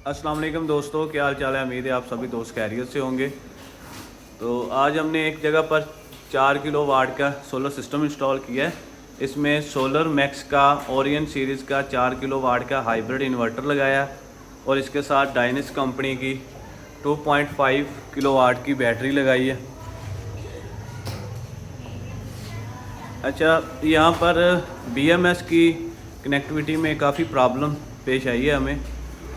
अस्सलाम वालेकुम दोस्तों, क्या हाल चाल है। उम्मीद है आप सभी दोस्त खैरियत से होंगे। तो आज हमने एक जगह पर 4 किलो वाट का सोलर सिस्टम इंस्टॉल किया है। इसमें सोलर मैक्स का ओरियन सीरीज़ का 4 किलो वाट का हाइब्रिड इन्वर्टर लगाया और इसके साथ डायनेस कंपनी की 2.5 किलो वाट की बैटरी लगाई है। अच्छा, यहाँ पर BMS की कनेक्टिविटी में काफ़ी प्रॉब्लम पेश आई है हमें,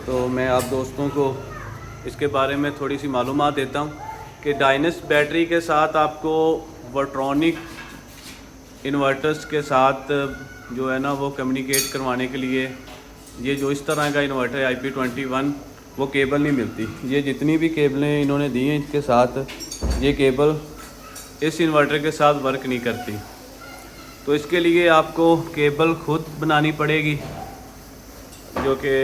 तो मैं आप दोस्तों को इसके बारे में थोड़ी सी मालूमात देता हूँ कि डायनेस बैटरी के साथ आपको वर्ट्रॉनिक इन्वर्टर्स के साथ जो है ना वो कम्युनिकेट करवाने के लिए ये जो इस तरह का इन्वर्टर है IP21 वो केबल नहीं मिलती। ये जितनी भी केबलें इन्होंने दी हैं इसके साथ ये केबल इस इन्वर्टर के साथ वर्क नहीं करती। तो इसके लिए आपको केबल खुद बनानी पड़ेगी, जो कि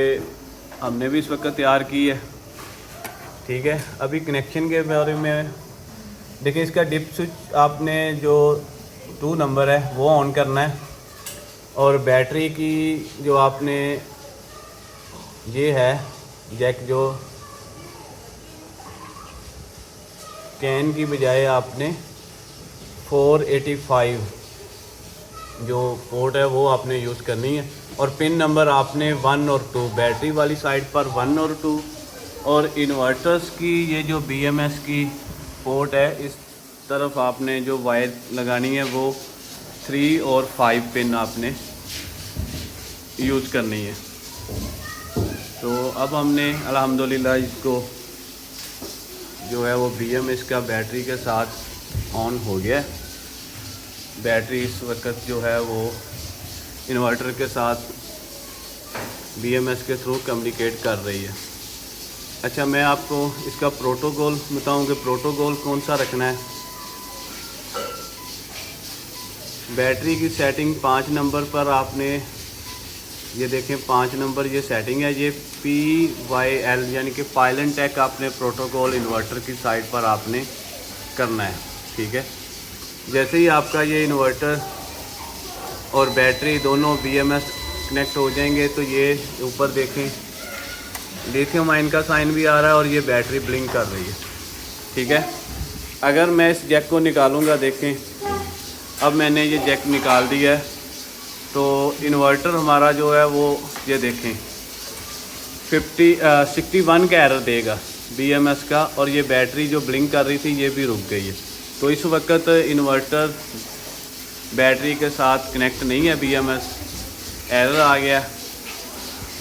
हमने भी इस वक्त तैयार की है। ठीक है, अभी कनेक्शन के बारे में देखिए, इसका डिप स्विच आपने जो 2 नंबर है वो ऑन करना है और बैटरी की जो आपने ये है जैक, जो कैन की बजाय आपने 485 जो पोर्ट है वो आपने यूज़ करनी है और पिन नंबर आपने 1 और 2, बैटरी वाली साइड पर 1 और 2 और इन्वर्टर्स की ये जो BMS की पोर्ट है इस तरफ आपने जो वायर लगानी है वो 3 और 5 पिन आपने यूज़ करनी है। तो अब हमने अल्हम्दुलिल्लाह इसको जो है वो BMS का बैटरी के साथ ऑन हो गया है। बैटरी इस वक्त जो है वो इन्वर्टर के साथ BMS के थ्रू कम्युनिकेट कर रही है। अच्छा, मैं आपको इसका प्रोटोकॉल बताऊं कि प्रोटोकॉल कौन सा रखना है। बैटरी की सेटिंग 5 नंबर पर आपने ये देखें, 5 नंबर ये सेटिंग है, ये PYL यानी कि पाइलन टेक आपने प्रोटोकॉल इन्वर्टर की साइड पर आपने करना है। ठीक है, जैसे ही आपका ये इन्वर्टर और बैटरी दोनों BMS कनेक्ट हो जाएंगे तो ये ऊपर देखें लिथियम आयन का साइन भी आ रहा है और ये बैटरी ब्लिंक कर रही है। ठीक है, अगर मैं इस जैक को निकालूंगा, देखें अब मैंने ये जैक निकाल दिया है तो इन्वर्टर हमारा जो है वो ये देखें 61 का एरर देगा BMS का, और ये बैटरी जो ब्लिंक कर रही थी ये भी रुक गई है। तो इस वक्त इन्वर्टर बैटरी के साथ कनेक्ट नहीं है, BMS एरर आ गया।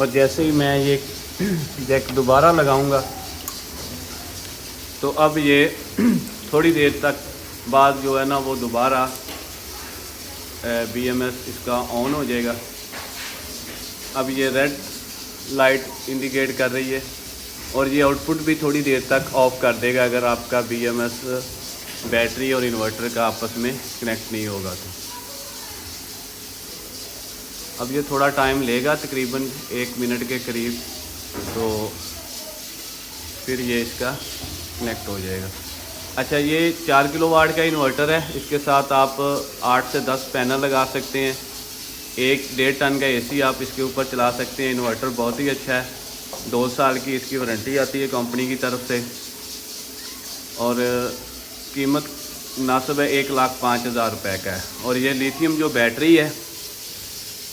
और जैसे ही मैं ये जैक दोबारा लगाऊंगा तो अब ये थोड़ी देर तक बाद जो है ना वो दोबारा BMS इसका ऑन हो जाएगा। अब ये रेड लाइट इंडिकेट कर रही है और ये आउटपुट भी थोड़ी देर तक ऑफ कर देगा अगर आपका BMS बैटरी और इन्वर्टर का आपस में कनेक्ट नहीं होगा। तो अब ये थोड़ा टाइम लेगा, तकरीबन 1 मिनट के करीब, तो फिर ये इसका कनेक्ट हो जाएगा। अच्छा, ये 4 किलो वाट का इन्वर्टर है, इसके साथ आप 8 से 10 पैनल लगा सकते हैं। 1-1.5 टन का AC आप इसके ऊपर चला सकते हैं। इन्वर्टर बहुत ही अच्छा है, 2 साल की इसकी वारंटी आती है कंपनी की तरफ से और कीमत मुनासिब है 1,05,000 रुपये का है। और ये लिथियम जो बैटरी है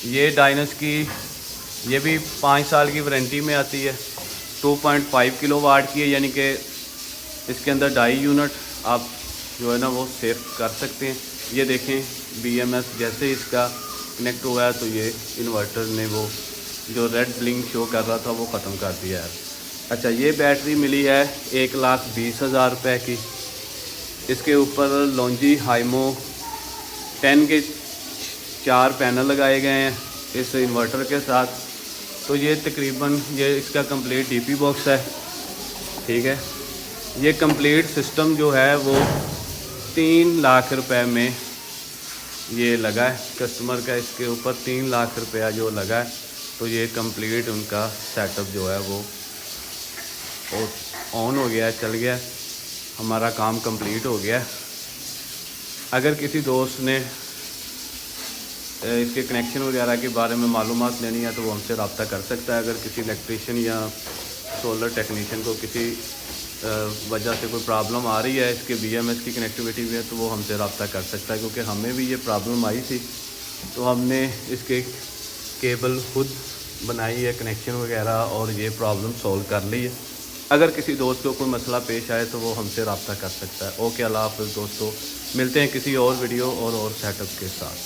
ये डायनेस की, ये भी 5 साल की वारंटी में आती है, 2.5 किलो वाट की है, यानी कि इसके अंदर 2.5 यूनिट आप जो है ना वो सेव कर सकते हैं। ये देखें BMS जैसे इसका कनेक्ट हुआ है तो ये इन्वर्टर ने वो जो रेड ब्लिंक शो कर रहा था वो ख़त्म कर दिया है। अच्छा, ये बैटरी मिली है 1,20,000 रुपये की। इसके ऊपर लॉन्जी हाइमो 10 के 4 पैनल लगाए गए हैं इस इन्वर्टर के साथ। तो ये तकरीबन ये इसका कंप्लीट DP बॉक्स है। ठीक है, ये कंप्लीट सिस्टम जो है वो 3 लाख रुपए में ये लगा है कस्टमर का, इसके ऊपर 3 लाख रुपया जो लगा है। तो ये कंप्लीट उनका सेटअप जो है वो ऑन हो गया है, चल गया, हमारा काम कंप्लीट हो गया। अगर किसी दोस्त ने इसके कनेक्शन वगैरह के बारे में मालूमात लेनी है तो वो हमसे रब्ता कर सकता है। अगर किसी इलेक्ट्रीशियन या सोलर टेक्नीशियन को किसी वजह से कोई प्रॉब्लम आ रही है इसके BMS की कनेक्टिविटी में, तो वो हमसे रब्ता कर सकता है, क्योंकि हमें भी ये प्रॉब्लम आई थी। तो हमने इसके केबल खुद बनाई है, कनेक्शन वगैरह, और ये प्रॉब्लम सॉल्व कर ली है। अगर किसी दोस्त को कोई मसला पेश आए तो वो हमसे रब्ता कर सकता है। ओके, अल्लाह हाफ़िज़ दोस्तों, मिलते हैं किसी और वीडियो और सेटअप के साथ।